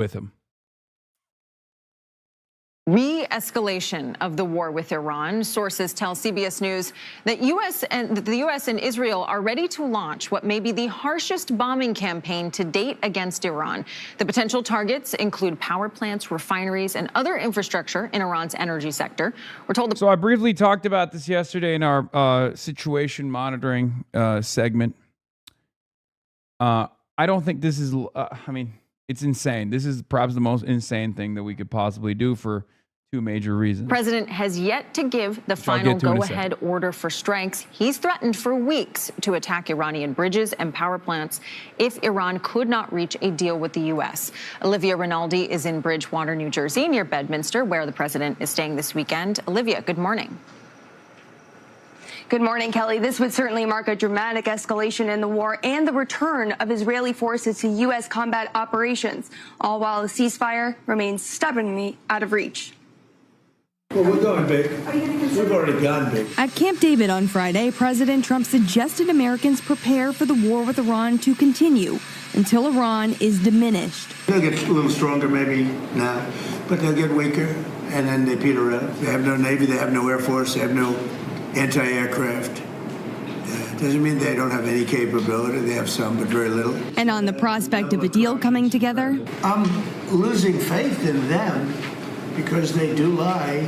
with him. Re-escalation of the war with Iran. Sources tell CBS News that the U.S. and Israel are ready to launch what may be the harshest bombing campaign to date against Iran. The potential targets include power plants, refineries, and other infrastructure in Iran's energy sector. We're told. So I briefly talked about this yesterday in our situation monitoring segment. I don't think this is. I mean, it's insane. This is perhaps the most insane thing that we could possibly do for two major reasons. The president has yet to give the final go-ahead order for strikes. He's threatened for weeks to attack Iranian bridges and power plants if Iran could not reach a deal with the U.S. Olivia Rinaldi is in Bridgewater, New Jersey, near Bedminster, where the president is staying this weekend. Olivia, good morning. Good morning, Kelly. This would certainly mark a dramatic escalation in the war and the return of Israeli forces to U.S. combat operations, all while the ceasefire remains stubbornly out of reach. Well, we're going big. We've already gone big. At Camp David on Friday, President Trump suggested Americans prepare for the war with Iran to continue until Iran is diminished. They'll get a little stronger maybe now, but they'll get weaker, and then they peter out. They have no Navy, they have no Air Force, they have no anti-aircraft. Doesn't mean they don't have any capability. They have some, but very little. And on the prospect of a deal coming together, I'm losing faith in them because they do lie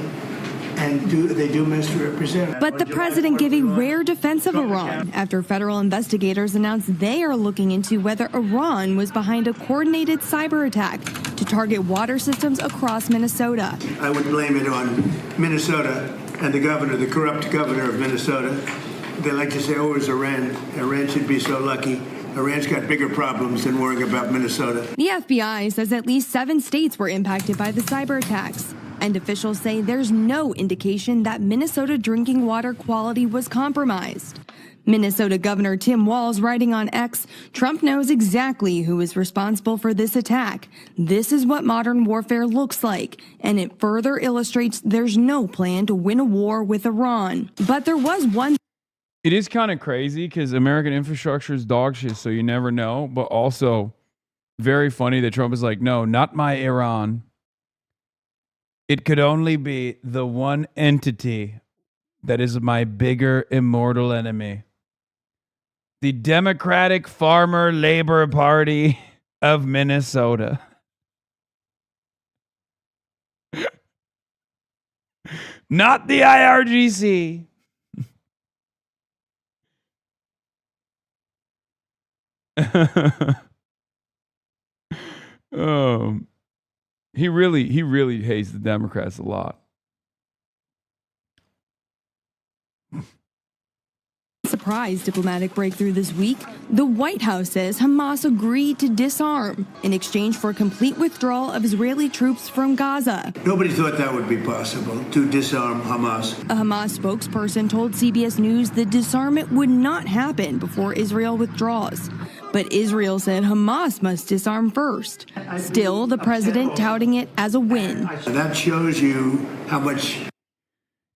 and they do misrepresent. But the president gave a rare defense of Iran after federal investigators announced they are looking into whether Iran was behind a coordinated cyber attack to target water systems across Minnesota. I would blame it on Minnesota and the governor, the corrupt governor of Minnesota. They like to say, oh, it was Iran. Iran should be so lucky. Iran's got bigger problems than worrying about Minnesota. The FBI says at least 7 states were impacted by the cyber attacks. And officials say there's no indication that Minnesota drinking water quality was compromised. Minnesota Governor Tim Walz writing on X, Trump knows exactly who is responsible for this attack. This is what modern warfare looks like, and it further illustrates there's no plan to win a war with Iran. But there was one. It is kind of crazy because American infrastructure is dog shit, so you never know. But also very funny that Trump is like, no, not my Iran. It could only be the one entity that is my bigger immortal enemy. The Democratic Farmer Labor Party of Minnesota. Not the IRGC. He really hates the Democrats a lot. Surprise diplomatic breakthrough this week. The White House says Hamas agreed to disarm in exchange for a complete withdrawal of Israeli troops from Gaza. Nobody thought that would be possible, to disarm Hamas. A Hamas spokesperson told CBS News the disarmament would not happen before Israel withdraws. But Israel said Hamas must disarm first. Still, the president touting it as a win. That shows you how much.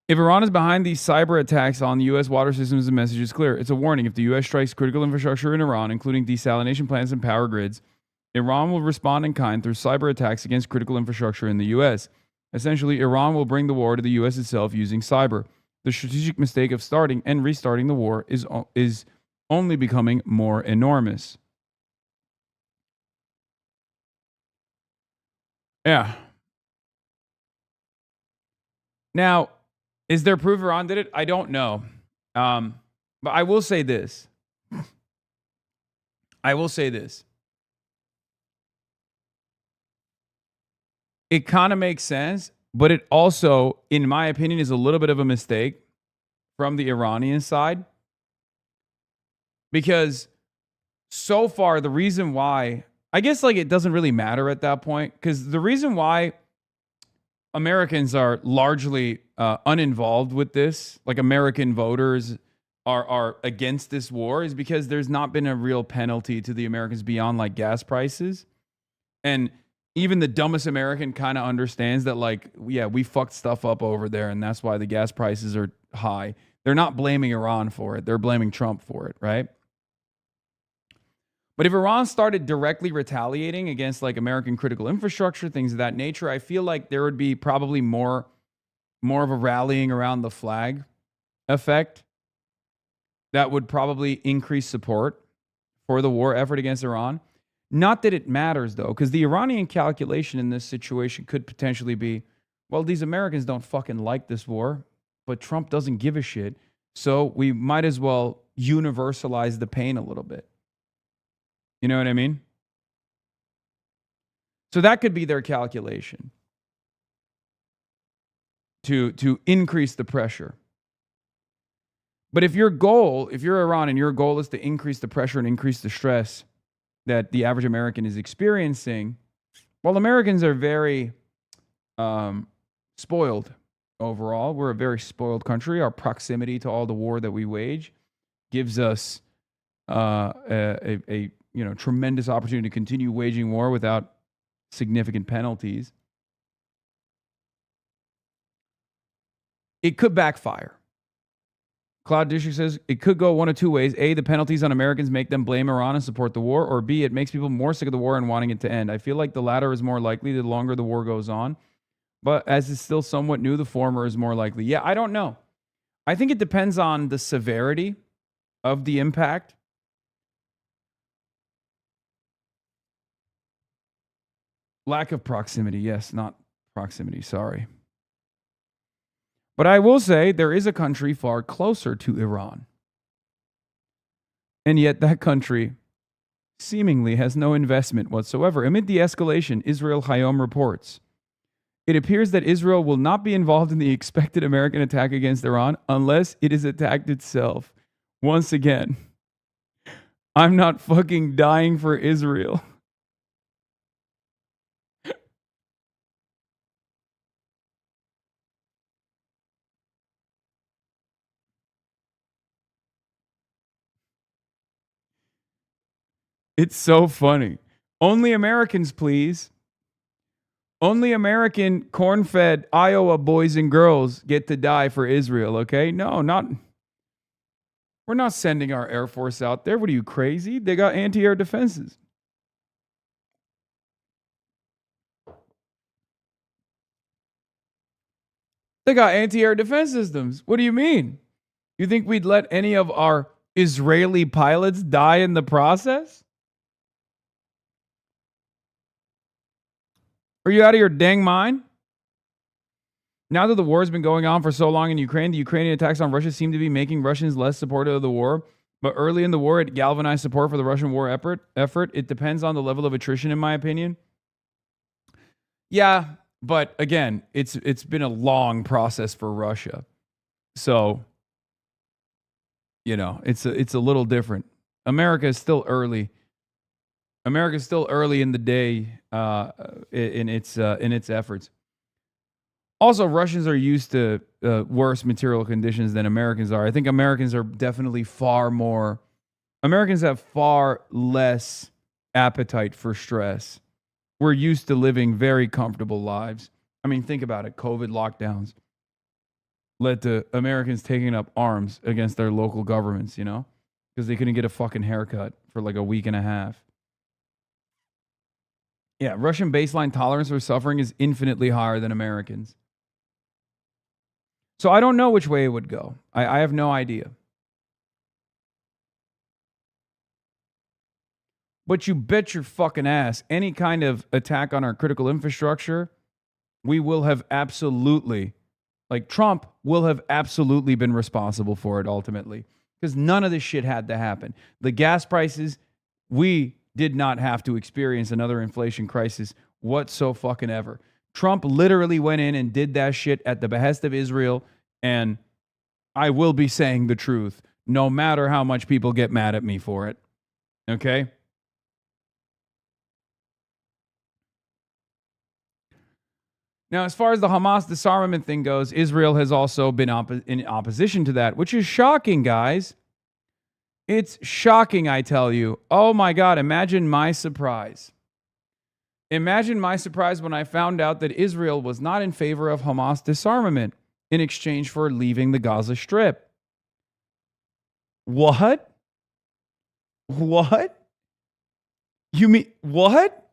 If Iran is behind these cyber attacks on the U.S. water systems, the message is clear. It's a warning. If the U.S. strikes critical infrastructure in Iran, including desalination plants and power grids, Iran will respond in kind through cyber attacks against critical infrastructure in the U.S. Essentially, Iran will bring the war to the U.S. itself using cyber. The strategic mistake of starting and restarting the war is only becoming more enormous. Yeah. Now, is there proof Iran did it? I don't know. But I will say this. It kind of makes sense, but it also, in my opinion, is a little bit of a mistake from the Iranian side. Because so far, the reason why, I guess like it doesn't really matter at that point, because the reason why Americans are largely uninvolved with this, like American voters are against this war, is because there's not been a real penalty to the Americans beyond like gas prices. And even the dumbest American kind of understands that, like, yeah, we fucked stuff up over there, and that's why the gas prices are high. They're not blaming Iran for it. They're blaming Trump for it, right? But if Iran started directly retaliating against like American critical infrastructure, things of that nature, I feel like there would be probably more of a rallying around the flag effect that would probably increase support for the war effort against Iran. Not that it matters, though, because the Iranian calculation in this situation could potentially be, well, these Americans don't fucking like this war, but Trump doesn't give a shit. So we might as well universalize the pain a little bit. You know what I mean? So that could be their calculation to increase the pressure. But if you're Iran and your goal is to increase the pressure and increase the stress that the average American is experiencing, well, Americans are very spoiled overall. We're a very spoiled country. Our proximity to all the war that we wage gives us a tremendous opportunity to continue waging war without significant penalties. It could backfire. Cloud District says it could go one of two ways. A, the penalties on Americans make them blame Iran and support the war. Or B, it makes people more sick of the war and wanting it to end. I feel like the latter is more likely the longer the war goes on. But as it's still somewhat new, the former is more likely. Yeah, I don't know. I think it depends on the severity of the impact. Lack of proximity. Yes, not proximity. Sorry. But I will say there is a country far closer to Iran. And yet that country seemingly has no investment whatsoever. Amid the escalation, Israel Hayom reports, it appears that Israel will not be involved in the expected American attack against Iran unless it is attacked itself. Once again, I'm not fucking dying for Israel. It's so funny. Only Americans, please. Only American corn-fed Iowa boys and girls get to die for Israel, okay? No, not. We're not sending our Air Force out there. What are you, crazy? They got anti-air defenses. They got anti-air defense systems. What do you mean? You think we'd let any of our Israeli pilots die in the process? Are you out of your dang mind? Now that the war has been going on for so long in Ukraine, the Ukrainian attacks on Russia seem to be making Russians less supportive of the war. But early in the war, it galvanized support for the Russian war effort. It depends on the level of attrition, in my opinion. Yeah, but again, it's been a long process for Russia. So, it's a little different. America is still early. America's still early in the day in its efforts. Also, Russians are used to worse material conditions than Americans are. I think Americans are definitely Americans have far less appetite for stress. We're used to living very comfortable lives. I mean, think about it. COVID lockdowns led to Americans taking up arms against their local governments, because they couldn't get a fucking haircut for like a week and a half. Yeah, Russian baseline tolerance for suffering is infinitely higher than Americans. So I don't know which way it would go. I have no idea. But you bet your fucking ass, any kind of attack on our critical infrastructure, we will have absolutely, Trump will have absolutely been responsible for it ultimately. Because none of this shit had to happen. The gas prices, we did not have to experience another inflation crisis whatsoever. Trump literally went in and did that shit at the behest of Israel, and I will be saying the truth, no matter how much people get mad at me for it. Okay? Now, as far as the Hamas disarmament thing goes, Israel has also been in opposition to that, which is shocking, guys. It's shocking, I tell you. Oh my God, imagine my surprise. Imagine my surprise when I found out that Israel was not in favor of Hamas disarmament in exchange for leaving the Gaza Strip. What? You mean what?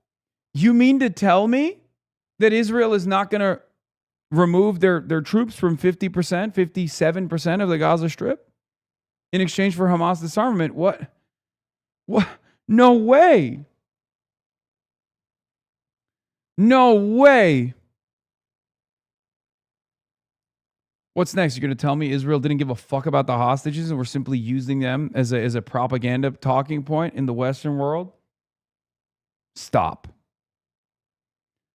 You mean to tell me that Israel is not going to remove their troops from 50%, 57% of the Gaza Strip in exchange for Hamas disarmament? What? No way. No way. What's next? You're going to tell me Israel didn't give a fuck about the hostages and we're simply using them as a propaganda talking point in the Western world? Stop.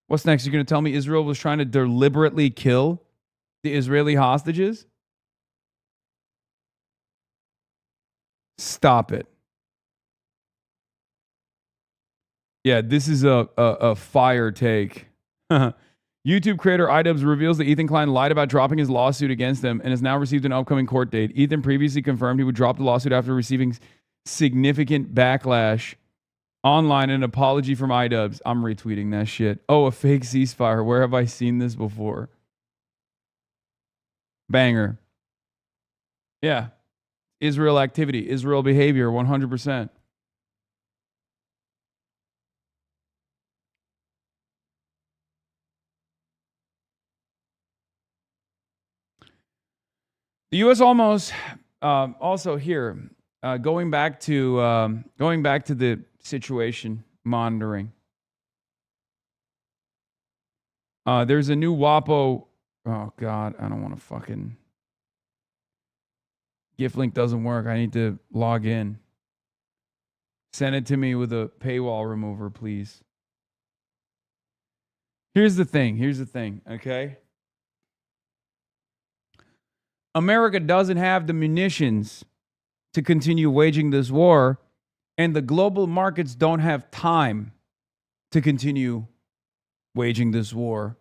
What's next? You're going to tell me Israel was trying to deliberately kill the Israeli hostages? Stop it. Yeah, this is a fire take. YouTube creator iDubbbz reveals that Ethan Klein lied about dropping his lawsuit against him and has now received an upcoming court date. Ethan previously confirmed he would drop the lawsuit after receiving significant backlash online and an apology from iDubbbz. I'm retweeting that shit. Oh, a fake ceasefire. Where have I seen this before? Banger. Yeah. Israel activity, Israel behavior, 100%. The U.S. almost also here going back to the situation monitoring. There's a new WAPO. Oh God, I don't want to fucking. GIF link doesn't work. I need to log in. Send it to me with a paywall remover, please. Here's the thing. Okay. America doesn't have the munitions to continue waging this war, and the global markets don't have time to continue waging this war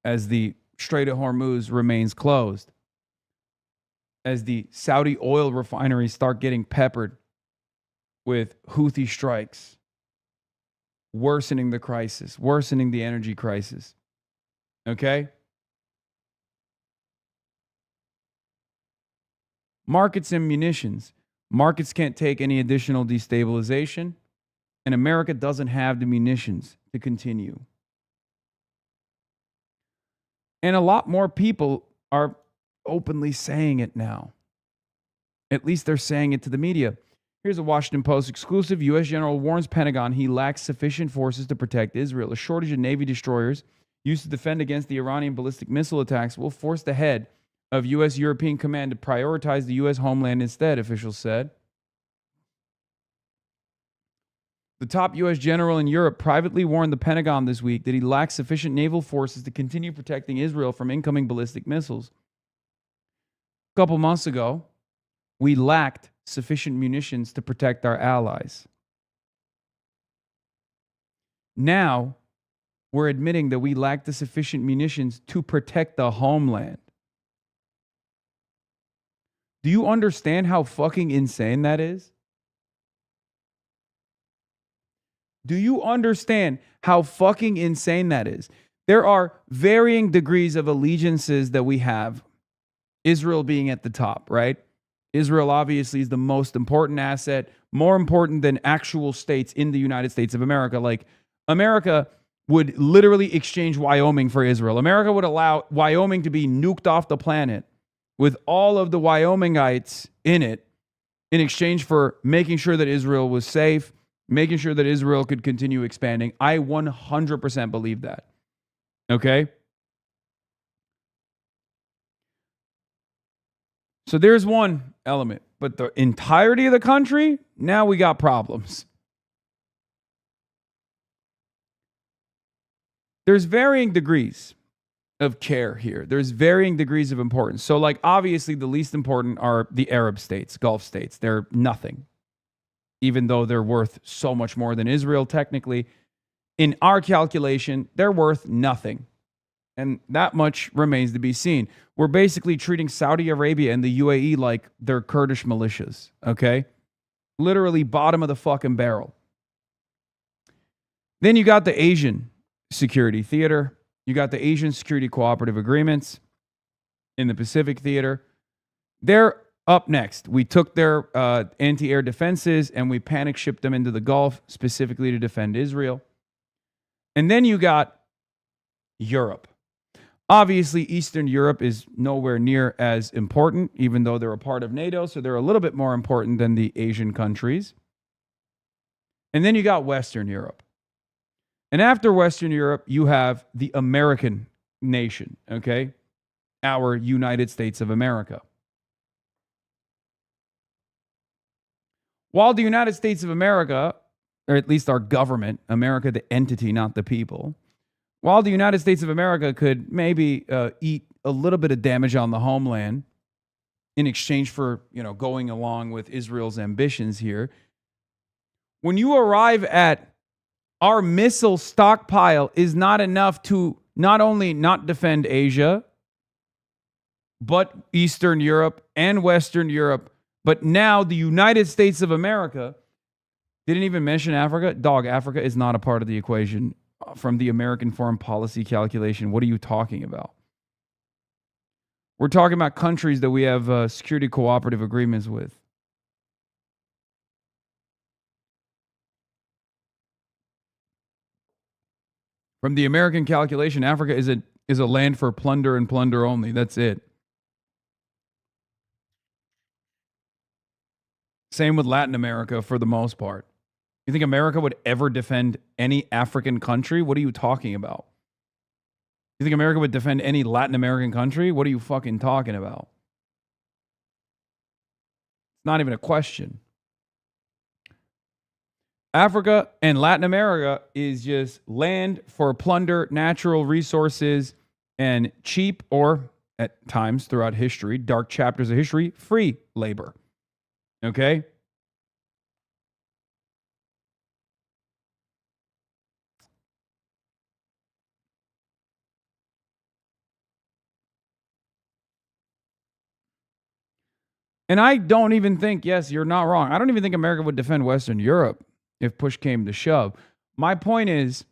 as the Strait of Hormuz remains closed, as the Saudi oil refineries start getting peppered with Houthi strikes, worsening the crisis, worsening the energy crisis. Okay? Markets and munitions. Markets can't take any additional destabilization, and America doesn't have the munitions to continue. And a lot more people are openly saying it now. At least they're saying it to the media. Here's a Washington Post exclusive. U.S. General warns Pentagon he lacks sufficient forces to protect Israel. A shortage of Navy destroyers used to defend against the Iranian ballistic missile attacks will force the head of U.S. European Command to prioritize the U.S. homeland instead, officials said. The top U.S. general in Europe privately warned the Pentagon this week that he lacks sufficient naval forces to continue protecting Israel from incoming ballistic missiles. A couple months ago, we lacked sufficient munitions to protect our allies. Now, we're admitting that we lack the sufficient munitions to protect the homeland. Do you understand how fucking insane that is? Do you understand how fucking insane that is? There are varying degrees of allegiances that we have, Israel being at the top, right? Israel obviously is the most important asset, more important than actual states in the United States of America. Like, America would literally exchange Wyoming for Israel. America would allow Wyoming to be nuked off the planet with all of the Wyomingites in it in exchange for making sure that Israel was safe, making sure that Israel could continue expanding. I 100% believe that. Okay? So there's one element, but the entirety of the country, now we got problems. There's varying degrees of care here. There's varying degrees of importance. So, like, obviously the least important are the Arab states, Gulf states. They're nothing, even though they're worth so much more than Israel technically. In our calculation, they're worth nothing. And that much remains to be seen. We're basically treating Saudi Arabia and the UAE like they're Kurdish militias, okay? Literally bottom of the fucking barrel. Then you got the Asian security theater. You got the Asian security cooperative agreements in the Pacific theater. They're Up next, we took their anti-air defenses and we panic shipped them into the Gulf specifically to defend Israel. And then you got Europe. Obviously, Eastern Europe is nowhere near as important, even though they're a part of NATO, so they're a little bit more important than the Asian countries. And then you got Western Europe. And after Western Europe, you have the American nation, okay? Our United States of America. While the United States of America, or at least our government, America, the entity, not the people, while the United States of America could maybe eat a little bit of damage on the homeland in exchange for, going along with Israel's ambitions here, when you arrive at our missile stockpile is not enough to not only not defend Asia, but Eastern Europe and Western Europe, but now the United States of America didn't even mention Africa. Dog, Africa is not a part of the equation from the American foreign policy calculation. What are you talking about? We're talking about countries that we have security cooperative agreements with. From the American calculation, Africa is a land for plunder and plunder only. That's it. Same with Latin America for the most part. You think America would ever defend any African country? What are you talking about? You think America would defend any Latin American country? What are you fucking talking about? It's not even a question. Africa and Latin America is just land for plunder, natural resources, and cheap, or at times throughout history, dark chapters of history, free labor. Okay? And I don't even think, yes, you're not wrong. I don't even think America would defend Western Europe if push came to shove. My point is,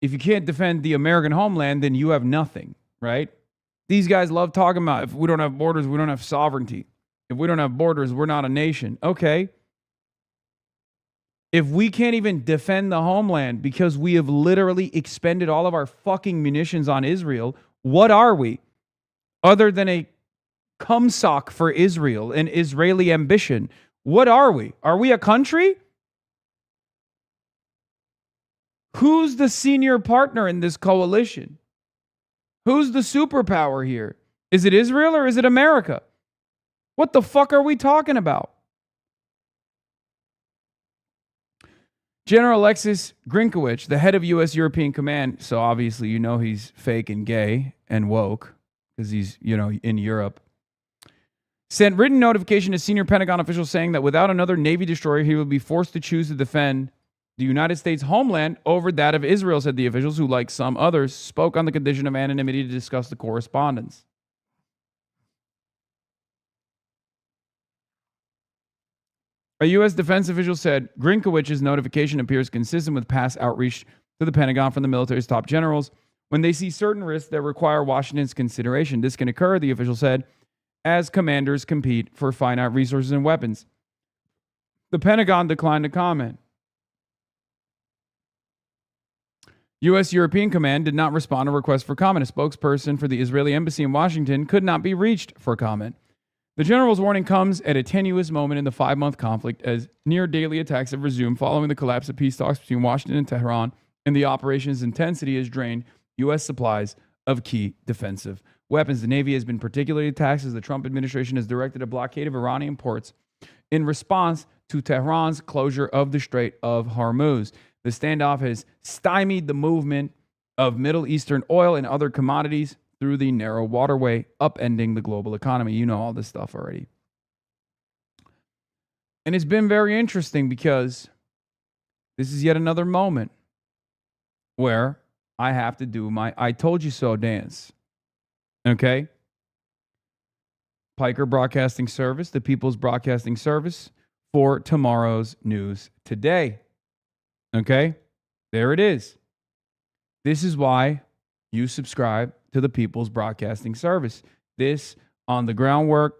if you can't defend the American homeland, then you have nothing, right? These guys love talking about if we don't have borders, we don't have sovereignty. If we don't have borders, we're not a nation. Okay. If we can't even defend the homeland because we have literally expended all of our fucking munitions on Israel, what are we? Other than a cumsock for Israel, an Israeli ambition. What are we? Are we a country? Who's the senior partner in this coalition? Who's the superpower here? Is it Israel or is it America? What the fuck are we talking about? General Alexis Grinkowicz, the head of U.S. European Command, so obviously you know he's fake and gay and woke because he's, in Europe, sent written notification to senior Pentagon officials saying that without another Navy destroyer, he would be forced to choose to defend the United States homeland over that of Israel, said the officials, who, like some others, spoke on the condition of anonymity to discuss the correspondence. A U.S. defense official said Grinkowicz's notification appears consistent with past outreach to the Pentagon from the military's top generals when they see certain risks that require Washington's consideration. This can occur, the official said, as commanders compete for finite resources and weapons. The Pentagon declined to comment. U.S. European Command did not respond to requests for comment. A spokesperson for the Israeli embassy in Washington could not be reached for comment. The general's warning comes at a tenuous moment in the 5-month conflict as near-daily attacks have resumed following the collapse of peace talks between Washington and Tehran, and the operation's intensity has drained U.S. supplies of key defensive weapons. The Navy has been particularly taxed as the Trump administration has directed a blockade of Iranian ports in response to Tehran's closure of the Strait of Hormuz. The standoff has stymied the movement of Middle Eastern oil and other commodities through the narrow waterway, upending the global economy. You know all this stuff already. And it's been very interesting because this is yet another moment where I have to do my I told you so dance. Okay? Piker Broadcasting Service, the People's Broadcasting Service, for tomorrow's news today. Okay? There it is. This is why you subscribe to the People's Broadcasting Service. This on the groundwork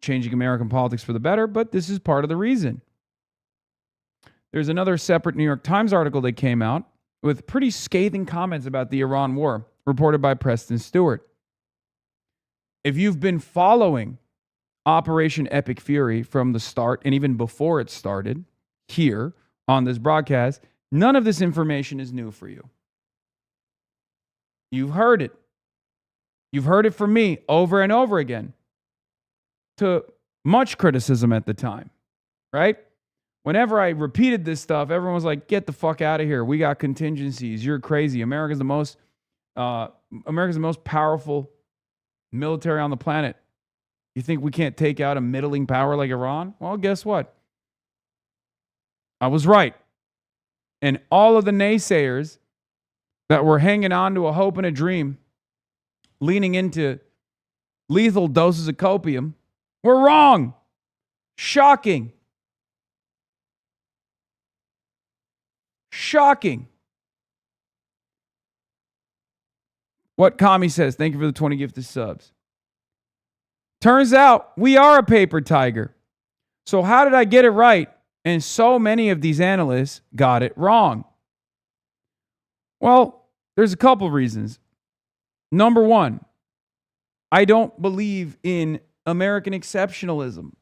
changing American politics for the better, but this is part of the reason. There's another separate New York Times article that came out with pretty scathing comments about the Iran war, reported by Preston Stewart. If you've been following Operation Epic Fury from the start and even before it started here on this broadcast, none of this information is new for you. You've heard it. You've heard it from me over and over again, to much criticism at the time, right? Whenever I repeated this stuff, everyone was like, get the fuck out of here. We got contingencies. You're crazy. America's the most powerful military on the planet. You think we can't take out a middling power like Iran? Well, guess what? I was right. And all of the naysayers that were hanging on to a hope and a dream, leaning into lethal doses of copium, were wrong. Shocking. Shocking. What Kami says, thank you for the 20 gifted subs. Turns out we are a paper tiger. So how did I get it right? And so many of these analysts got it wrong. Well, there's a couple reasons. Number one, I don't believe in American exceptionalism.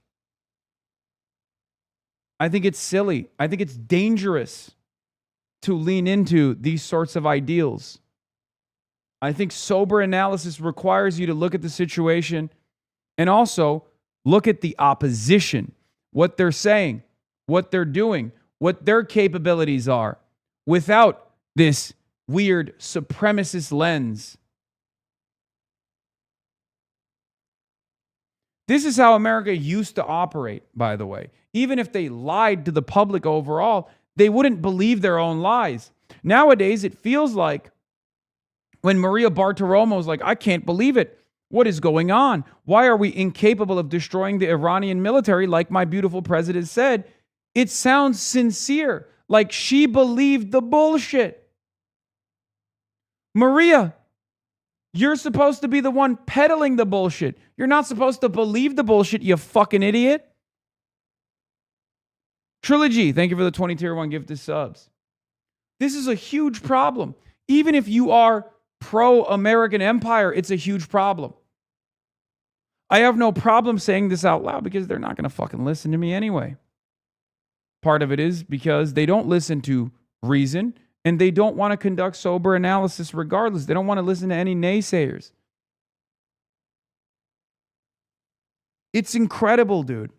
I think it's silly. I think it's dangerous to lean into these sorts of ideals. I think sober analysis requires you to look at the situation and also look at the opposition, what they're saying, what they're doing, what their capabilities are, without this weird supremacist lens. This is how America used to operate, by the way. Even if they lied to the public overall, they wouldn't believe their own lies. Nowadays, it feels like when Maria Bartiromo is like, I can't believe it. What is going on? Why are we incapable of destroying the Iranian military like my beautiful president said? It sounds sincere, like she believed the bullshit. Maria, you're supposed to be the one peddling the bullshit. You're not supposed to believe the bullshit, you fucking idiot. Trilogy, thank you for the 20 tier 1 gifted subs. This is a huge problem. Even if you are pro-American empire, it's a huge problem. I have no problem saying this out loud because they're not going to fucking listen to me anyway. Part of it is because they don't listen to reason and they don't want to conduct sober analysis regardless. They don't want to listen to any naysayers. It's incredible, dude.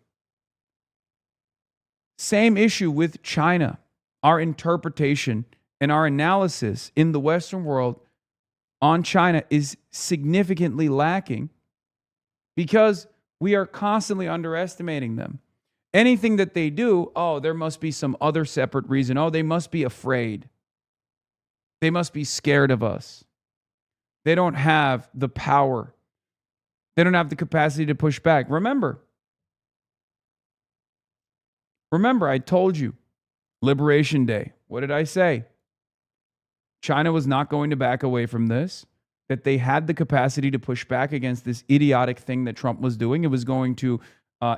Same issue with China. Our interpretation and our analysis in the Western world on China is significantly lacking because we are constantly underestimating them. Anything that they do, oh, there must be some other separate reason. Oh, they must be afraid. They must be scared of us. They don't have the power. They don't have the capacity to push back. Remember, I told you, Liberation Day. What did I say? China was not going to back away from this, that they had the capacity to push back against this idiotic thing that Trump was doing. It was going to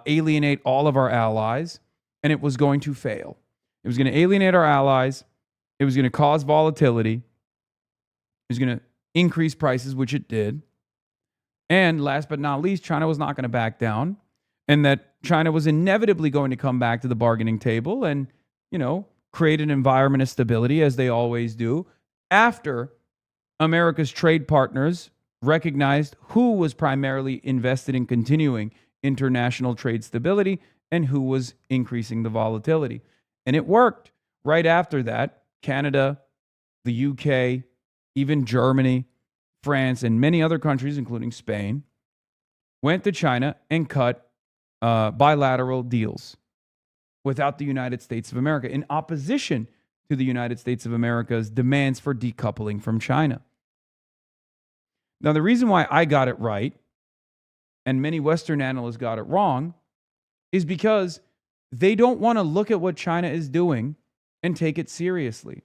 alienate all of our allies, and it was going to fail. It was going to alienate our allies. It was going to cause volatility. It was going to increase prices, which it did. And last but not least, China was not going to back down, and that China was inevitably going to come back to the bargaining table and, create an environment of stability, as they always do, after America's trade partners recognized who was primarily invested in continuing international trade stability and who was increasing the volatility. And it worked. Right after that, Canada, the UK, even Germany, France, and many other countries, including Spain, went to China and cut bilateral deals without the United States of America, in opposition to the United States of America's demands for decoupling from China. Now, the reason why I got it right, and many Western analysts got it wrong, is because they don't want to look at what China is doing and take it seriously.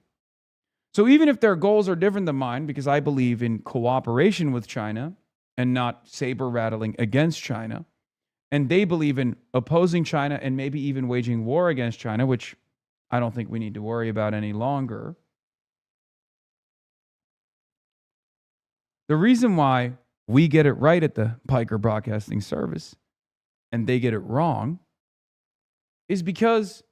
So even if their goals are different than mine, because I believe in cooperation with China and not saber rattling against China, and they believe in opposing China and maybe even waging war against China, which I don't think we need to worry about any longer. The reason why we get it right at the Piker Broadcasting Service and they get it wrong is because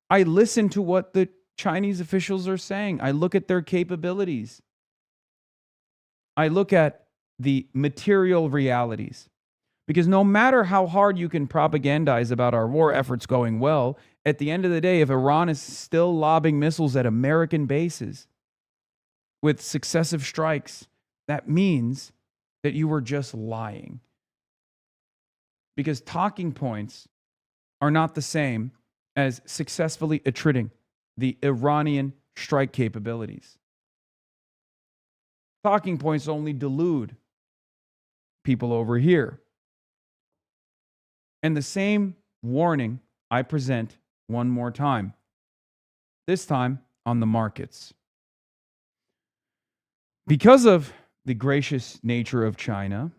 I listen to what the Chinese officials are saying. I look at their capabilities. I look at the material realities. Because no matter how hard you can propagandize about our war efforts going well, at the end of the day, if Iran is still lobbing missiles at American bases with successive strikes, that means that you were just lying. Because talking points are not the same as successfully attriting the Iranian strike capabilities. Talking points only delude people over here. And the same warning I present one more time, this time on the markets. Because of the gracious nature of China,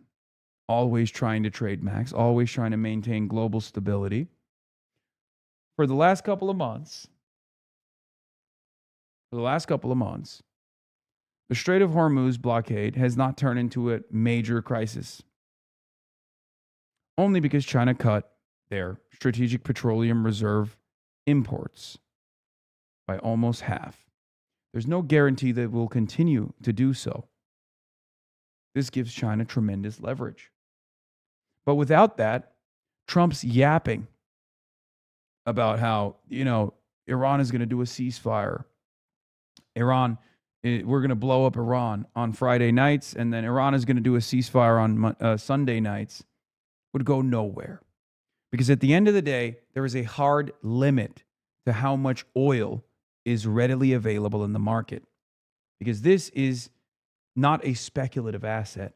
always trying to trade max, always trying to maintain global stability, for the last couple of months, the Strait of Hormuz blockade has not turned into a major crisis. Only because China cut their strategic petroleum reserve imports by almost half. There's no guarantee that it will continue to do so. This gives China tremendous leverage. But without that, Trump's yapping about how, Iran is going to do a ceasefire. We're going to blow up Iran on Friday nights, and then Iran is going to do a ceasefire on Sunday nights, would go nowhere. Because at the end of the day, there is a hard limit to how much oil is readily available in the market. Because this is not a speculative asset.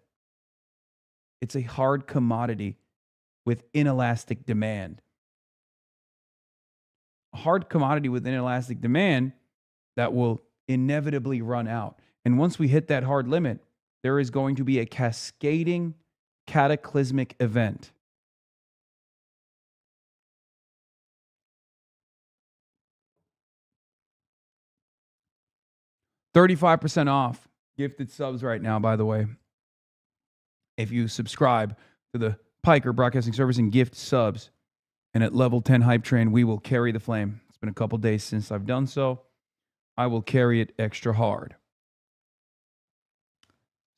It's a hard commodity with inelastic demand. A hard commodity with inelastic demand that will inevitably run out. And once we hit that hard limit, there is going to be a cascading, cataclysmic event. $35% off gifted subs right now, by the way. If you subscribe to the Piker Broadcasting Service and gift subs, and at level 10 Hype Train, we will carry the flame. It's been a couple days since I've done so. I will carry it extra hard.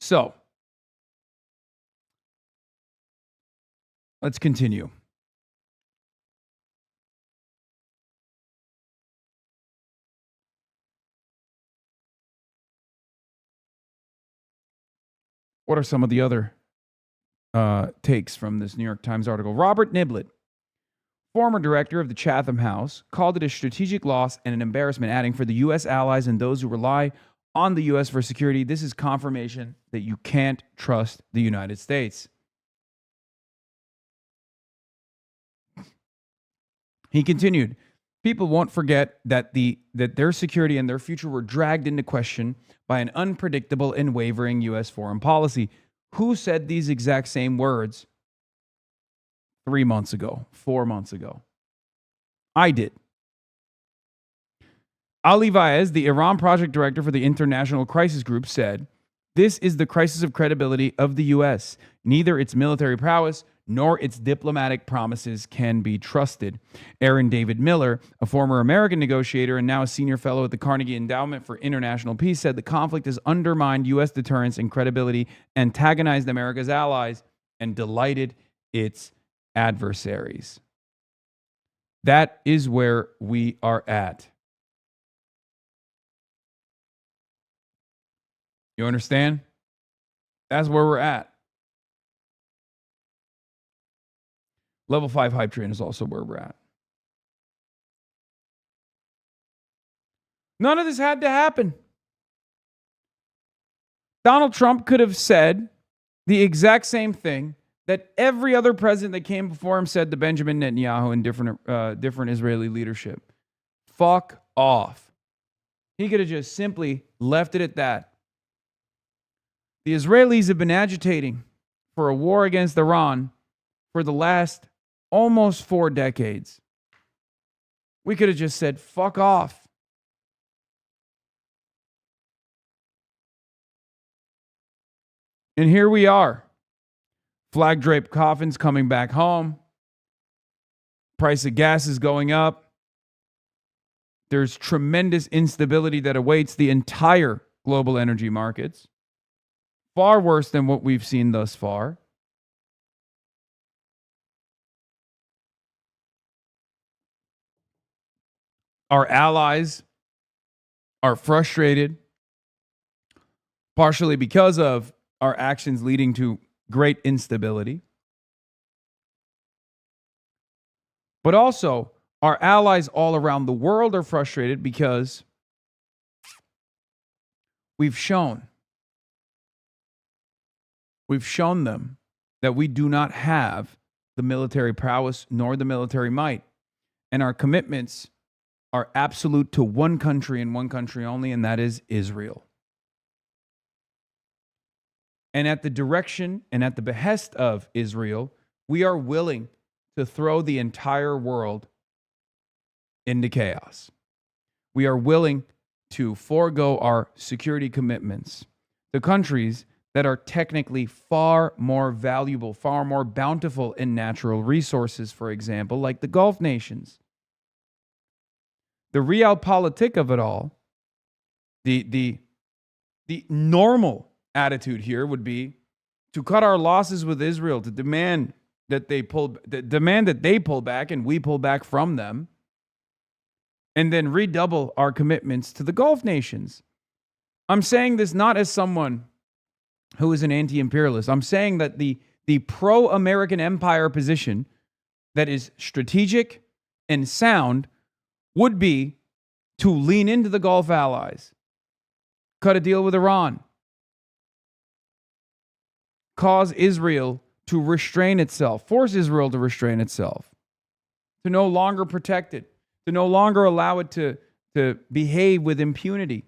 So, let's continue. What are some of the other takes from this New York Times article? Robert Niblett, former director of the Chatham House, called it a strategic loss and an embarrassment, adding, for the U.S. allies and those who rely on the U.S. for security, this is confirmation that you can't trust the United States. He continued, people won't forget that their security and their future were dragged into question by an unpredictable and wavering U.S. foreign policy. Who said these exact same words 3 months ago, 4 months ago? I did. Ali Vaez, the Iran project director for the International Crisis Group, said, this is the crisis of credibility of the U.S. Neither its military prowess nor its diplomatic promises can be trusted. Aaron David Miller, a former American negotiator and now a senior fellow at the Carnegie Endowment for International Peace, said the conflict has undermined U.S. deterrence and credibility, antagonized America's allies, and delighted its adversaries. That is where we are at. You understand? That's where we're at. Level 5 Hype Train is also where we're at. None of this had to happen. Donald Trump could have said the exact same thing that every other president that came before him said to Benjamin Netanyahu and different Israeli leadership. Fuck off. He could have just simply left it at that. The Israelis have been agitating for a war against Iran for the last almost 4 decades. We could have just said, fuck off. And here we are. Flag draped coffins coming back home. Price of gas is going up. There's tremendous instability that awaits the entire global energy markets. Far worse than what we've seen thus far. Our allies are frustrated, partially because of our actions leading to great instability. But also, our allies all around the world are frustrated because we've shown them that we do not have the military prowess nor the military might. And our commitments are absolute to one country and one country only, and that is Israel. And at the direction and at the behest of Israel, we are willing to throw the entire world into chaos. We are willing to forego our security commitments to countries that are technically far more valuable, far more bountiful in natural resources, for example, like the Gulf nations. The realpolitik of it all, the normal attitude here would be to cut our losses with Israel, to demand that they pull back and we pull back from them, and then redouble our commitments to the Gulf nations. I'm saying this not as someone who is an anti-imperialist. I'm saying that the pro-American empire position that is strategic and sound would be to lean into the Gulf allies, cut a deal with Iran, cause Israel to restrain itself, force Israel to restrain itself, to no longer protect it, to no longer allow it to behave with impunity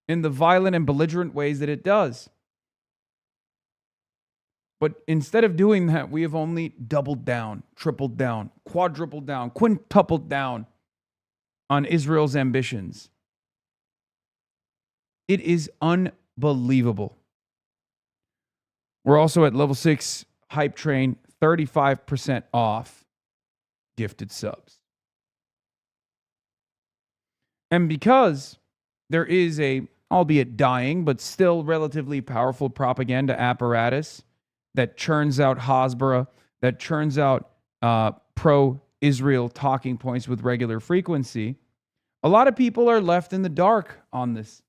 in the violent and belligerent ways that it does. But instead of doing that, we have only doubled down, tripled down, quadrupled down, quintupled down on Israel's ambitions. It is unbelievable. We're also at level 6 hype train, 35% off gifted subs. And because there is a, albeit dying, but still relatively powerful propaganda apparatus that churns out Hasbara, that churns out pro-Israel talking points with regular frequency, a lot of people are left in the dark on this.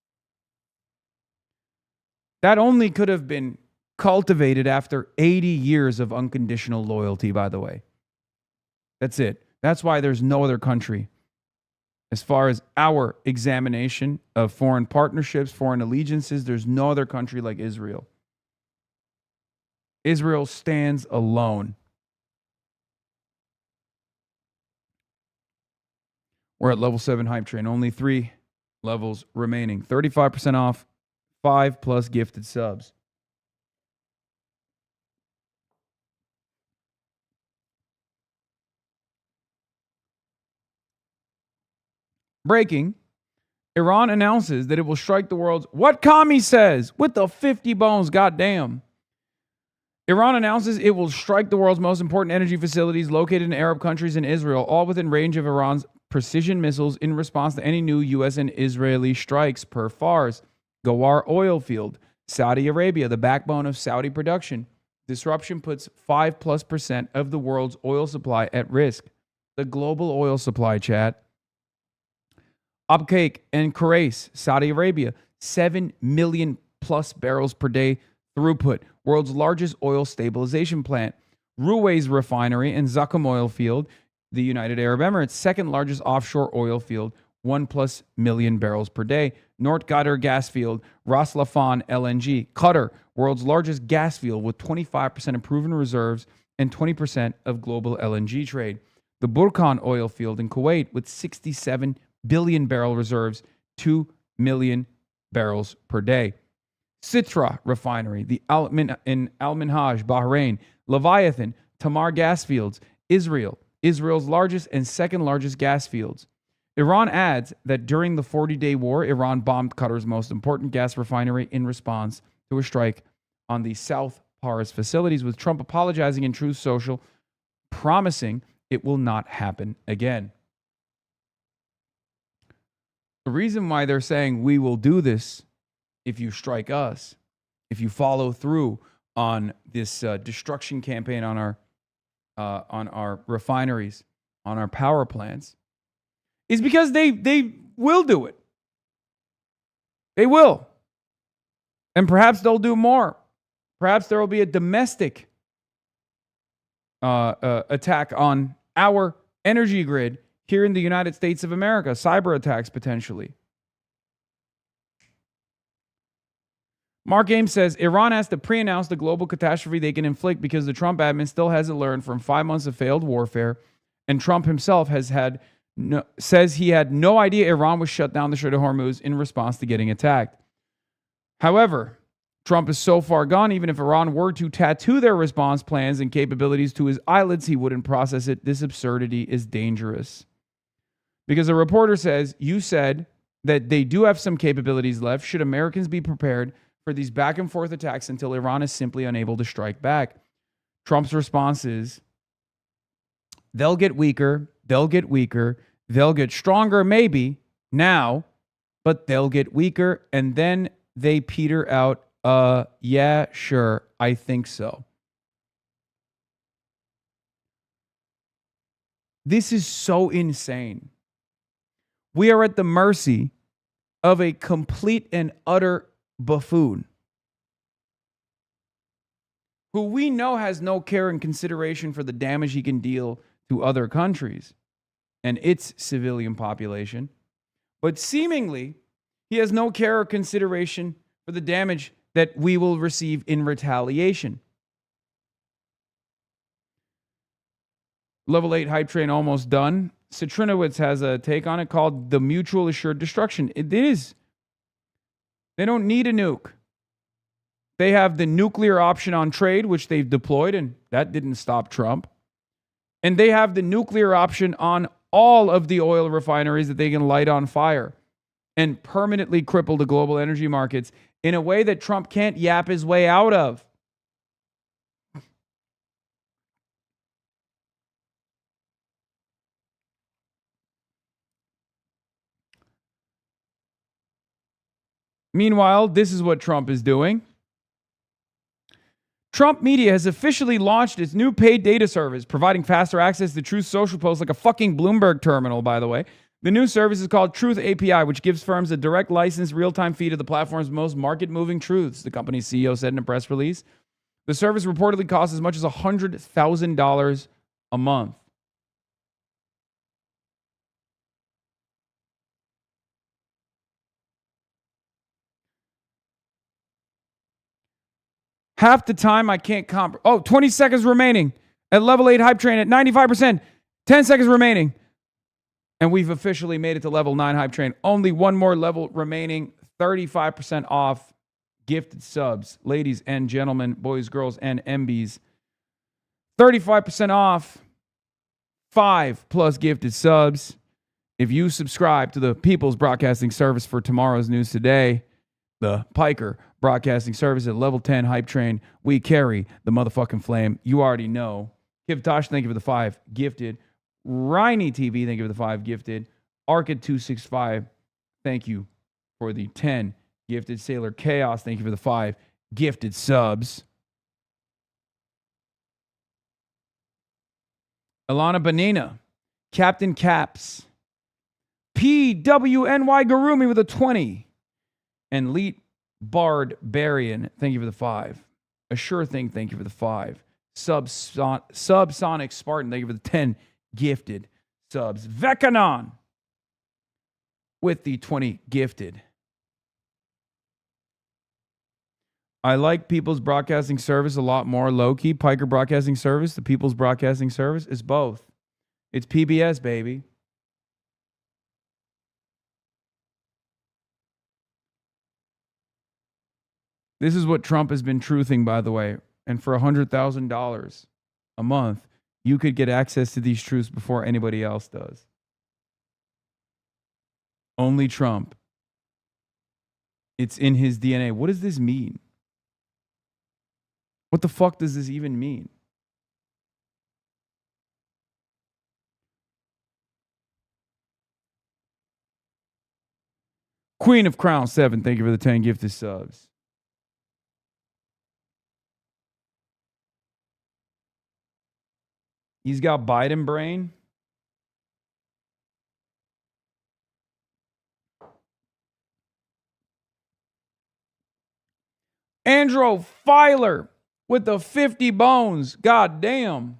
That only could have been cultivated after 80 years of unconditional loyalty, by the way. That's it. That's why there's no other country, as far as our examination of foreign partnerships, foreign allegiances, there's no other country like Israel. Israel stands alone. We're at level 7 hype train. Only 3 levels remaining. 35% off, 5+ gifted subs. Breaking. Iran announces that it will strike the world's, what commie says, with the 50 bones, goddamn. Iran announces it will strike the world's most important energy facilities located in Arab countries and Israel, all within range of Iran's precision missiles in response to any new U.S. and Israeli strikes per Fars. Ghawar oil field, Saudi Arabia, the backbone of Saudi production. Disruption puts 5+% of the world's oil supply at risk. The global oil supply, chat. Abqaiq and Khurais, Saudi Arabia, 7 million plus barrels per day throughput, world's largest oil stabilization plant. Ruwais refinery and Zakum oil field, the United Arab Emirates, second largest offshore oil field, 1+ million barrels per day. North Qatar gas field, Ras Laffan LNG, Qatar, world's largest gas field with 25% of proven reserves and 20% of global LNG trade. The Burkan oil field in Kuwait with 67 billion barrel reserves, 2 million barrels per day. Sitra refinery, the in Al Minhaj, Bahrain, Leviathan, Tamar gas fields, Israel, Israel's largest and second largest gas fields. Iran adds that during the 40-day war, Iran bombed Qatar's most important gas refinery in response to a strike on the South Pars facilities, with Trump apologizing in Truth Social, promising it will not happen again. The reason why they're saying we will do this if you strike us, if you follow through on this destruction campaign on our refineries, on our power plants, is because they will do it. They will. And perhaps they'll do more. Perhaps there will be a domestic attack on our energy grid here in the United States of America. Cyber attacks potentially. Mark Ames says, Iran has to pre-announce the global catastrophe they can inflict because the Trump admin still hasn't learned from 5 months of failed warfare, and Trump himself says he had no idea Iran was shut down the Strait of Hormuz in response to getting attacked. However, Trump is so far gone, even if Iran were to tattoo their response plans and capabilities to his eyelids, he wouldn't process it. This absurdity is dangerous. Because a reporter says, you said that they do have some capabilities left. Should Americans be prepared for these back and forth attacks until Iran is simply unable to strike back? Trump's response is, they'll get weaker, they'll get stronger maybe now, but they'll get weaker, and then they peter out. Yeah, sure, I think so. This is so insane. We are at the mercy of a complete and utter buffoon who we know has no care and consideration for the damage he can deal to other countries and its civilian population. But seemingly, he has no care or consideration for the damage that we will receive in retaliation. Level 8 hype train almost done. Citrinowitz has a take on it called the mutual assured destruction. It is. They don't need a nuke. They have the nuclear option on trade, which they've deployed, and that didn't stop Trump. And they have the nuclear option on all of the oil refineries that they can light on fire and permanently cripple the global energy markets in a way that Trump can't yap his way out of. Meanwhile, this is what Trump is doing. Trump Media has officially launched its new paid data service, providing faster access to Truth Social posts like a fucking Bloomberg terminal, by the way. The new service is called Truth API, which gives firms a direct licensed real-time feed of the platform's most market-moving truths, the company's CEO said in a press release. The service reportedly costs as much as $100,000 a month. Half the time I can't 20 seconds remaining at level 8 hype train at 95%. 10 seconds remaining. And we've officially made it to level 9 hype train. Only one more level remaining. 35% off gifted subs. Ladies and gentlemen, boys, girls, and MBs. 35% off 5+ gifted subs. If you subscribe to the People's Broadcasting Service for tomorrow's news today, the Piker Broadcasting Service at level 10 hype train, we carry the motherfucking flame. You already know. Kivtosh, thank you for the 5 gifted. Riney TV, thank you for the 5 gifted. Arcade265, thank you for the 10 gifted. Sailor Chaos, thank you for the 5 gifted subs. Alana Banana, Captain Caps, PWNY Garumi with a 20. And Leet Barbarian, thank you for the 5. A Sure Thing, thank you for the 5. Subsonic Spartan, thank you for the 10 gifted subs. Vekanon with the 20 gifted. I like People's Broadcasting Service a lot more low-key. Piker Broadcasting Service, the People's Broadcasting Service, is both. It's PBS, baby. This is what Trump has been truthing, by the way. And for $100,000 a month, you could get access to these truths before anybody else does. Only Trump. It's in his DNA. What does this mean? What the fuck does this even mean? Queen of Crown 7, thank you for the 10 gifted subs. He's got Biden brain. Andrew Filer with the 50 bones. God damn.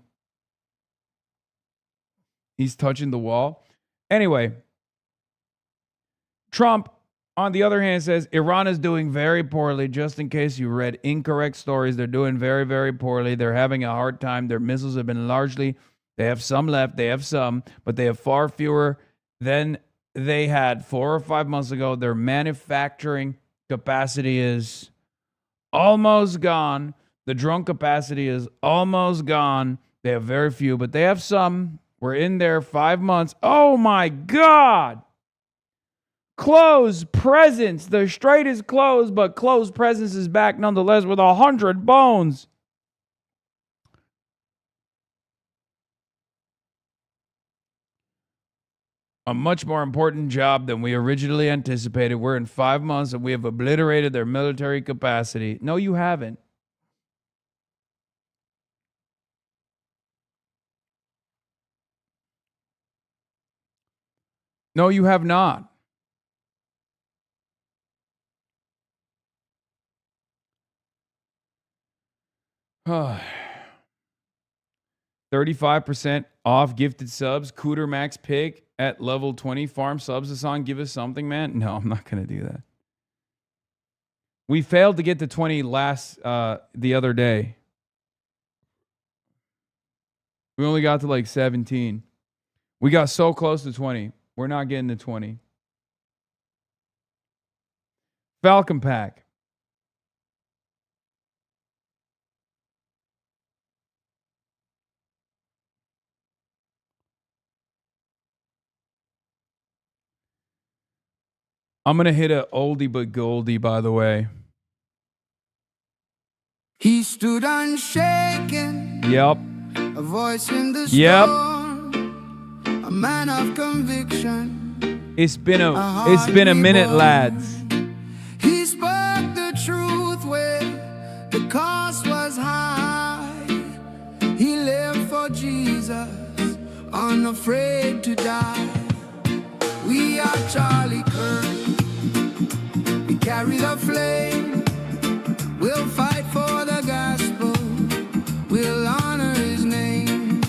He's touching the wall. Anyway, Trump, on the other hand, says Iran is doing very poorly. Just in case you read incorrect stories, they're doing very, very poorly. They're having a hard time. Their missiles have been largely, they have some left, they have some, but they have far fewer than they had 4 or 5 months ago. Their manufacturing capacity is almost gone. The drone capacity is almost gone. They have very few, but they have some. We're in there 5 months. Oh my God. Closed presence. The strait is closed, but closed presence is back nonetheless with 100 bones. A much more important job than we originally anticipated. We're in 5 months and we have obliterated their military capacity. No, you haven't. No, you have not. Oh. 35% off gifted subs. Cooter Max Pig at level 20. Farm subs us on. Give us something, man. No, I'm not going to do that. We failed to get to 20 the other day. We only got to like 17. We got so close to 20. We're not getting to 20. Falcon Pack. I'm going to hit a oldie but goldie, by the way. He stood unshaken. Yep. A voice in the Yep. storm. A man of conviction. It's been a minute, lads. He spoke the truth where the cost was high. He lived for Jesus, unafraid to die. We are Charlie Kirk. We carry the flame. We'll fight for the gospel. We'll honor his name.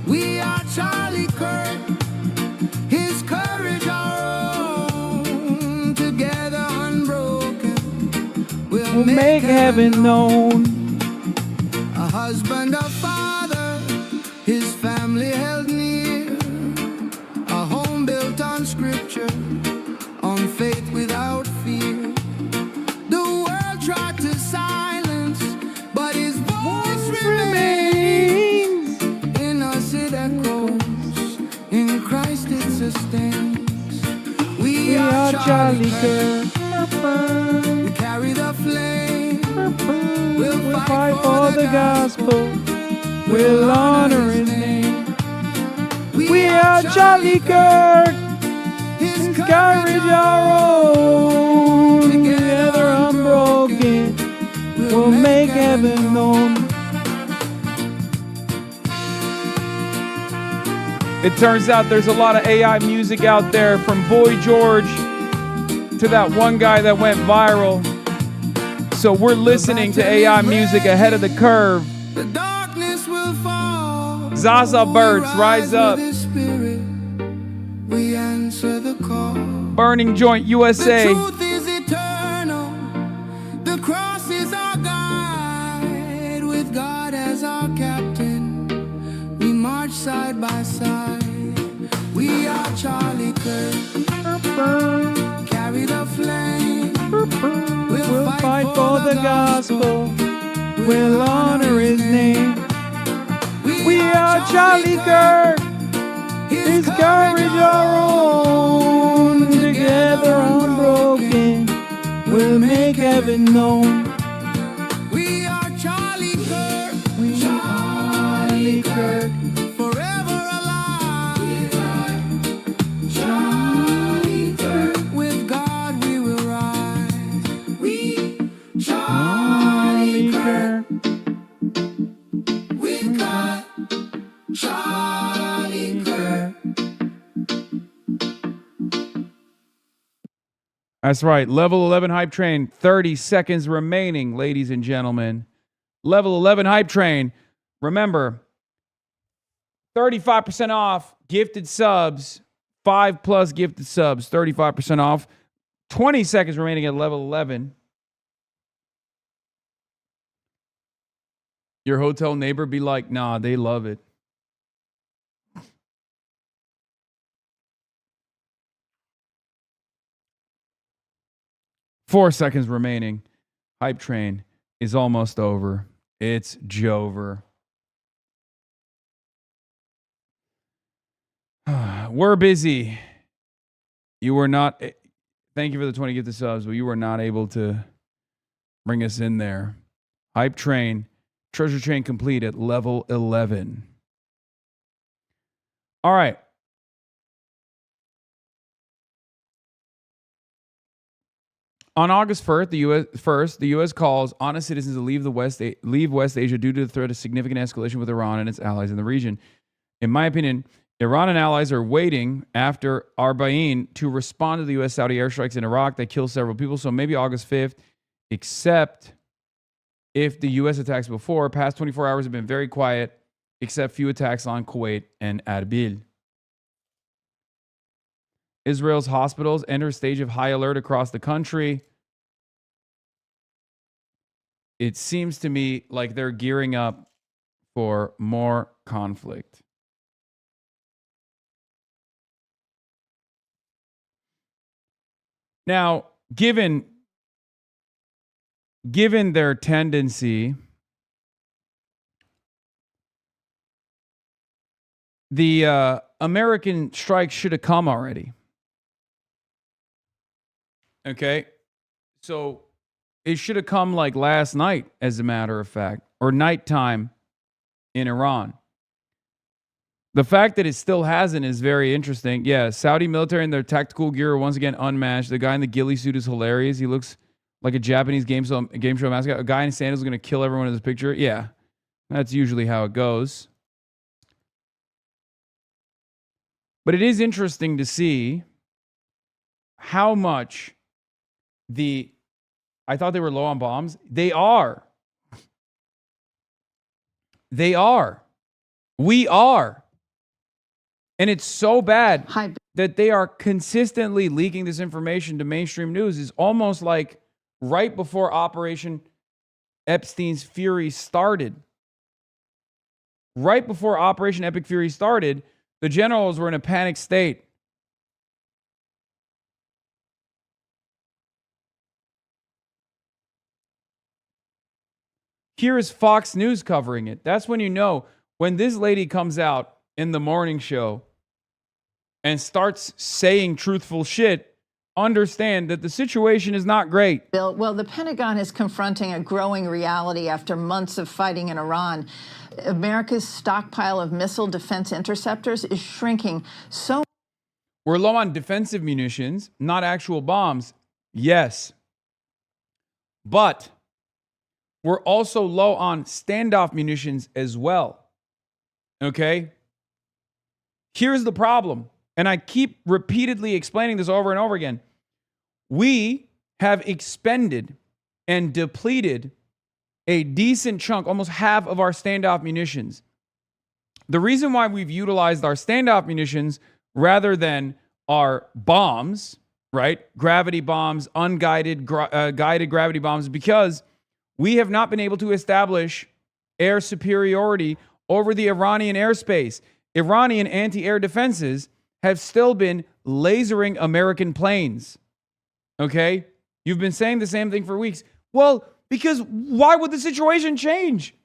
We are Charlie Kirk. His courage our own. Together unbroken. We'll Make heaven known. A husband, a father. His family held near. A home built on scripture. On faith without fear. The world tried to silence, but his voice remains. In us it echoes, in Christ it sustains. We are Charlie Kirk. We carry the flame. We'll fight for the gospel. We'll honor his name. We are Charlie Kirk. His courage our own. Together unbroken. We'll make heaven known. It turns out there's a lot of AI music out there, from Boy George to that one guy that went viral. So we're listening to AI music ahead of the curve. The darkness will fall. Zaza Birds, rise up. We answer the call. Burning Joint USA. The truth is eternal. The cross is our guide. With God as our captain, we march side by side. We are Charlie Kirk. Carry the flame. We'll fight for the gospel. We'll honor his name. We are Charlie Kirk. His courage our own. Together unbroken, we'll make heaven known. We are Charlie Kirk. We are Charlie Kirk. Forever alive. Charlie Kirk. With God we will rise. We Charlie Kirk. With God. Charlie Kirk. That's right. Level 11 Hype Train. 30 seconds remaining, ladies and gentlemen. Level 11 Hype Train. Remember, 35% off gifted subs. 5+ gifted subs. 35% off. 20 seconds remaining at level 11. Your hotel neighbor be like, nah, they love it. Four seconds remaining. Hype train is almost over. It's Jover. We're busy. You were not. Thank you for the 20 gifted subs, but you were not able to bring us in there. Hype train, treasure train complete at level 11. All right. On August 1st, the U.S. calls on its citizens to leave West Asia due to the threat of significant escalation with Iran and its allies in the region. In my opinion, Iran and allies are waiting after Arbaeen to respond to the U.S. Saudi airstrikes in Iraq that killed several people. So maybe August 5th, except if the U.S. attacks before. Past 24 hours have been very quiet, except few attacks on Kuwait and Erbil. Israel's hospitals enter a stage of high alert across the country. It seems to me like they're gearing up for more conflict. Now, given their tendency, the American strike should have come already. Okay, so it should have come like last night, as a matter of fact, or nighttime in Iran. The fact that it still hasn't is very interesting. Yeah, Saudi military and their tactical gear are once again unmatched. The guy in the ghillie suit is hilarious. He looks like a Japanese game show mascot. A guy in sandals is going to kill everyone in this picture. Yeah, that's usually how it goes. But it is interesting to see how much I thought they were low on bombs. They are. They are. We are. And it's so bad that they are consistently leaking this information to mainstream news. It's almost like right before Operation Epstein's Fury started. Right before Operation Epic Fury started, the generals were in a panic state. Here is Fox News covering it. That's when you know, when this lady comes out in the morning show and starts saying truthful shit, understand that the situation is not great. Bill, well, the Pentagon is confronting a growing reality after months of fighting in Iran. America's stockpile of missile defense interceptors is shrinking so. We're low on defensive munitions, not actual bombs. Yes. But we're also low on standoff munitions as well. Okay? Here's the problem, and I keep repeatedly explaining this over and over again. We have expended and depleted a decent chunk, almost half of our standoff munitions. The reason why we've utilized our standoff munitions rather than our bombs, right? Gravity bombs, unguided, guided gravity bombs, is because we have not been able to establish air superiority over the Iranian airspace. Iranian anti-air defenses have still been lasering American planes. Okay? You've been saying the same thing for weeks. Well, because why would the situation change?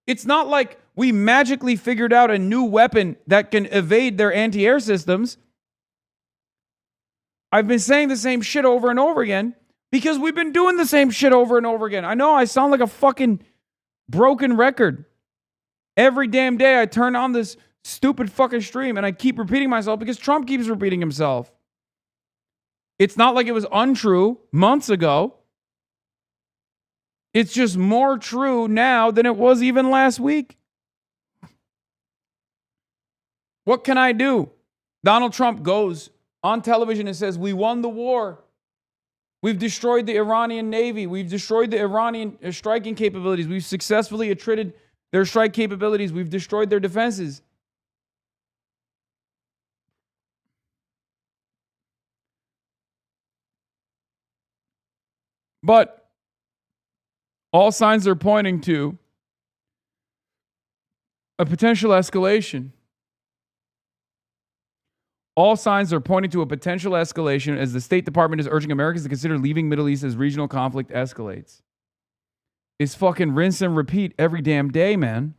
It's not like we magically figured out a new weapon that can evade their anti-air systems. I've been saying the same shit over and over again because we've been doing the same shit over and over again. I know I sound like a fucking broken record. Every damn day I turn on this stupid fucking stream and I keep repeating myself because Trump keeps repeating himself. It's not like it was untrue months ago. It's just more true now than it was even last week. What can I do? Donald Trump goes on television and says, we won the war. We've destroyed the Iranian Navy. We've destroyed the Iranian striking capabilities. We've successfully attrited their strike capabilities. We've destroyed their defenses. But all signs are pointing to a potential escalation. All signs are pointing to a potential escalation as the State Department is urging Americans to consider leaving Middle East as regional conflict escalates. It's fucking rinse and repeat every damn day, man.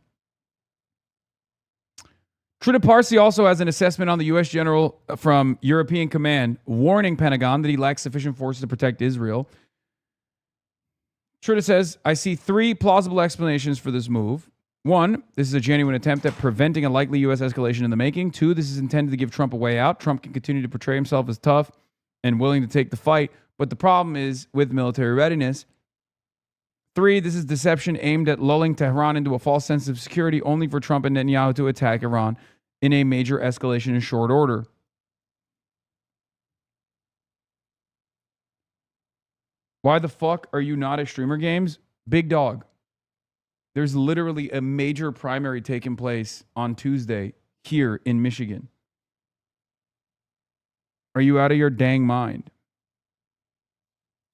Trita Parsi also has an assessment on the U.S. general from European Command warning Pentagon that he lacks sufficient forces to protect Israel. Trita says, I see three plausible explanations for this move. One, this is a genuine attempt at preventing a likely U.S. escalation in the making. Two, this is intended to give Trump a way out. Trump can continue to portray himself as tough and willing to take the fight. But the problem is with military readiness. Three, this is deception aimed at lulling Tehran into a false sense of security only for Trump and Netanyahu to attack Iran in a major escalation in short order. Why the fuck are you not at Streamer Games? Big dog. There's literally a major primary taking place on Tuesday here in Michigan. Are you out of your dang mind?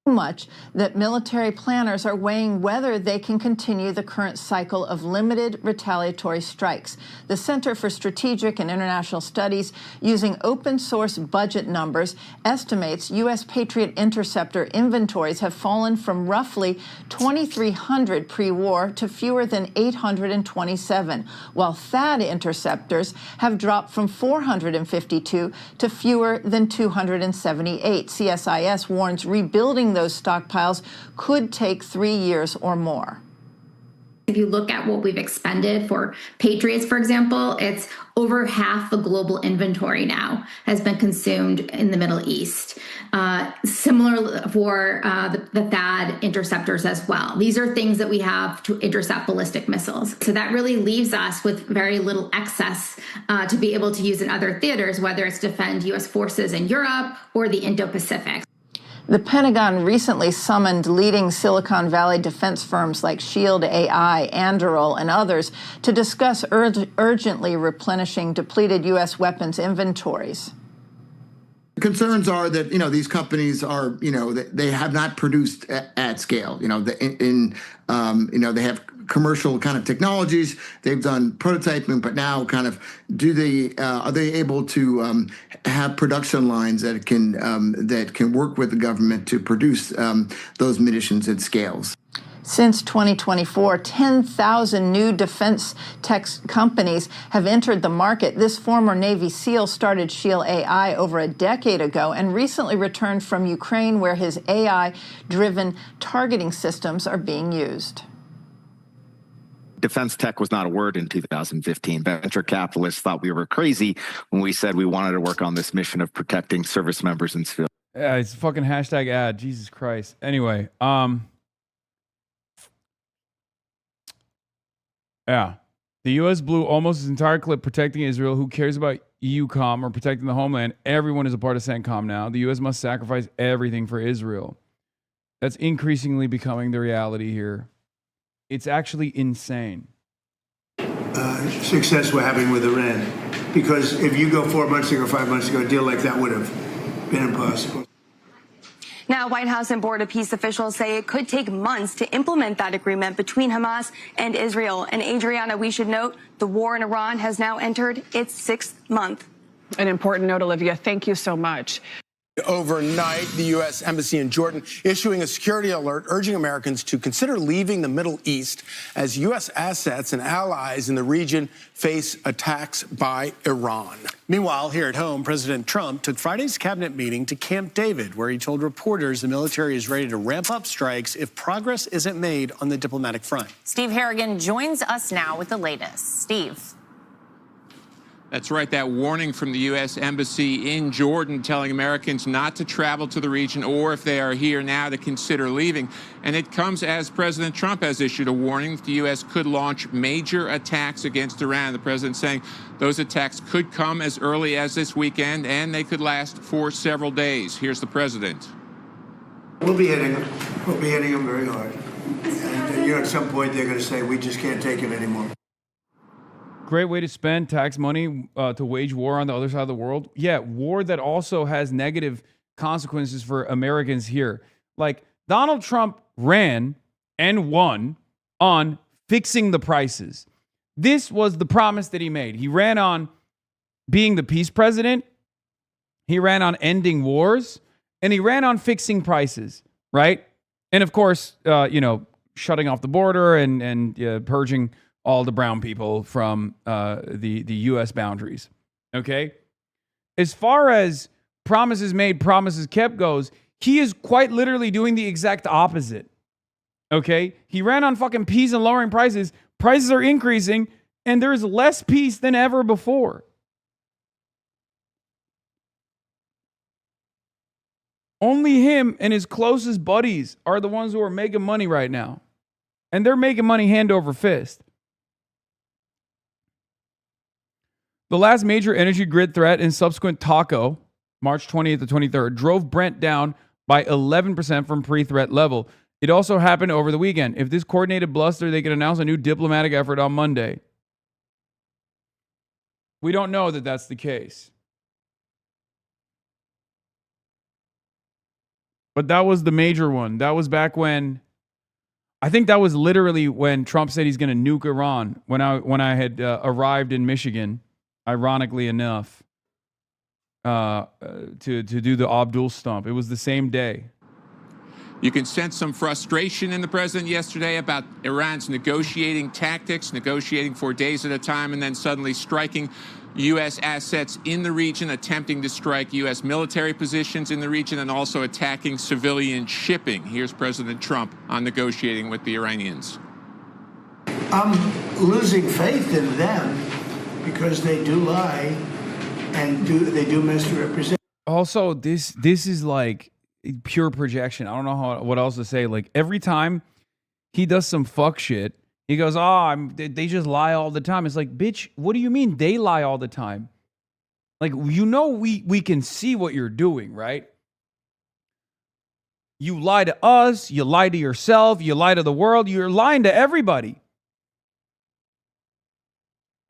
Much that military planners are weighing whether they can continue the current cycle of limited retaliatory strikes. The Center for Strategic and International Studies, using open source budget numbers, estimates U.S. Patriot interceptor inventories have fallen from roughly 2,300 pre-war to fewer than 827, while THAAD interceptors have dropped from 452 to fewer than 278. CSIS warns rebuilding those stockpiles could take 3 years or more. If you look at what we've expended for Patriots, for example, it's over half the global inventory now has been consumed in the Middle East. Similar for the THAAD interceptors as well. These are things that we have to intercept ballistic missiles. So that really leaves us with very little excess to be able to use in other theaters, whether it's defend U.S. forces in Europe or the Indo-Pacific. The Pentagon recently summoned leading Silicon Valley defense firms like Shield AI, Anduril, and others to discuss urgently replenishing depleted U.S. weapons inventories. Concerns are that, these companies are, they have not produced at scale. They have commercial kind of technologies. They've done prototyping, but now kind of are they able to have production lines that can work with the government to produce those munitions at scales? Since 2024, 10,000 new defense tech companies have entered the market. This former Navy SEAL started Shield AI over a decade ago and recently returned from Ukraine, where his AI-driven targeting systems are being used. Defense tech was not a word in 2015. Venture capitalists thought we were crazy when we said we wanted to work on this mission of protecting service members and civilians. Yeah, it's a fucking hashtag ad. Jesus Christ. Anyway, yeah. The U.S. blew almost its entire clip protecting Israel. Who cares about EUCOM or protecting the homeland? Everyone is a part of CENTCOM now. The U.S. must sacrifice everything for Israel. That's increasingly becoming the reality here. It's actually insane. Success we're having with Iran. Because if you go 4 months ago, 5 months ago, a deal like that would have been impossible. Now, White House and Board of Peace officials say it could take months to implement that agreement between Hamas and Israel. And Adriana, we should note the war in Iran has now entered its 6th month. An important note, Olivia. Thank you so much. Overnight, the U.S. Embassy in Jordan issuing a security alert urging Americans to consider leaving the Middle East as U.S. assets and allies in the region face attacks by Iran. Meanwhile, here at home, President Trump took Friday's cabinet meeting to Camp David, where he told reporters the military is ready to ramp up strikes if progress isn't made on the diplomatic front. Steve Harrigan joins us now with the latest. Steve. That's right, that warning from the U.S. Embassy in Jordan telling Americans not to travel to the region or if they are here now to consider leaving. And it comes as President Trump has issued a warning that the U.S. could launch major attacks against Iran. The president saying those attacks could come as early as this weekend and they could last for several days. Here's the president. We'll be hitting them. We'll be hitting them very hard. And at some point they're going to say, we just can't take it anymore. Great way to spend tax money to wage war on the other side of the world. Yeah, war that also has negative consequences for Americans here. Like, Donald Trump ran and won on fixing the prices. This was the promise that he made. He ran on being the peace president. He ran on ending wars. And he ran on fixing prices, right? And of course, shutting off the border and purging all the brown people from the U.S. boundaries, okay? As far as promises made, promises kept goes, he is quite literally doing the exact opposite, okay? He ran on fucking peace and lowering prices. Prices are increasing, and there's less peace than ever before. Only him and his closest buddies are the ones who are making money right now. And they're making money hand over fist. The last major energy grid threat and subsequent taco, March 20th to 23rd, drove Brent down by 11% from pre-threat level. It also happened over the weekend. If this coordinated bluster, they could announce a new diplomatic effort on Monday. We don't know that that's the case. But that was the major one. That was back when, I think that was literally when Trump said he's going to nuke Iran, when I had arrived in Michigan, ironically enough, to do the Abdul stump. It was the same day. You can sense some frustration in the president yesterday about Iran's negotiating tactics, negotiating for days at a time, and then suddenly striking U.S. assets in the region, attempting to strike U.S. military positions in the region, and also attacking civilian shipping. Here's President Trump on negotiating with the Iranians. I'm losing faith in them because they do lie and they do misrepresent. Also, this is like pure projection. I don't know what else to say. Like, every time he does some fuck shit, he goes, they just lie all the time. It's like, bitch, what do you mean they lie all the time? Like, we can see what you're doing, right? You lie to us, you lie to yourself, you lie to the world, you're lying to everybody.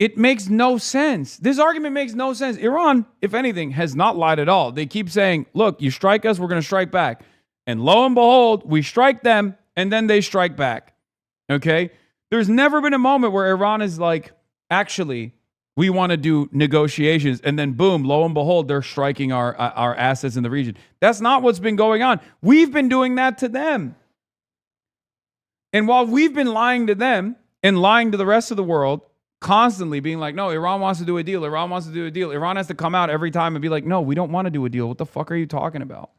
It makes no sense. This argument makes no sense. Iran, if anything, has not lied at all. They keep saying, look, you strike us, we're going to strike back. And lo and behold, we strike them, and then they strike back. Okay? There's never been a moment where Iran is like, actually, we want to do negotiations, and then boom, lo and behold, they're striking our assets in the region. That's not what's been going on. We've been doing that to them. And while we've been lying to them and lying to the rest of the world, constantly being like, no, Iran wants to do a deal. Iran wants to do a deal. Iran has to come out every time and be like, no, we don't want to do a deal. What the fuck are you talking about?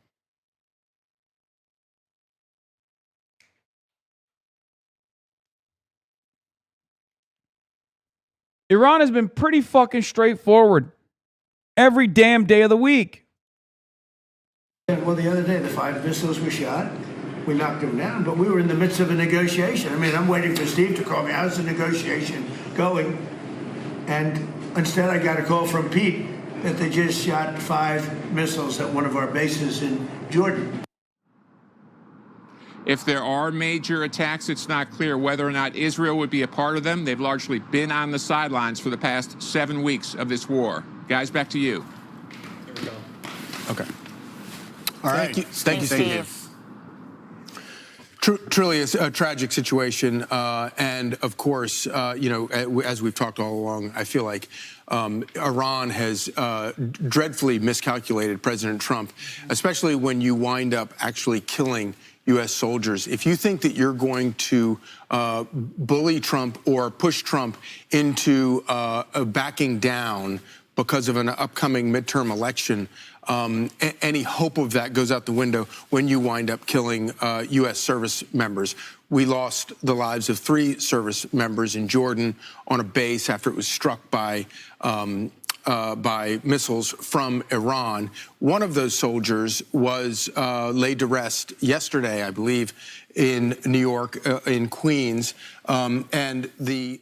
Iran has been pretty fucking straightforward every damn day of the week. Well, the other day, the 5 missiles were shot. We knocked them down, but we were in the midst of a negotiation. I mean, I'm waiting for Steve to call me. How's the negotiation going? And instead, I got a call from Pete that they just shot 5 missiles at one of our bases in Jordan. If there are major attacks, it's not clear whether or not Israel would be a part of them. They've largely been on the sidelines for the past 7 weeks of this war. Guys, back to you. There we go. Okay. All right. Thank you, Steve. Truly a tragic situation. And of course, as we've talked all along, I feel like Iran has dreadfully miscalculated President Trump, especially when you wind up actually killing U.S. soldiers. If you think that you're going to bully Trump or push Trump into backing down because of an upcoming midterm election, any hope of that goes out the window when you wind up killing U.S. service members. We lost the lives of 3 service members in Jordan on a base after it was struck by missiles from Iran. One of those soldiers was laid to rest yesterday, I believe, in New York, in Queens, and the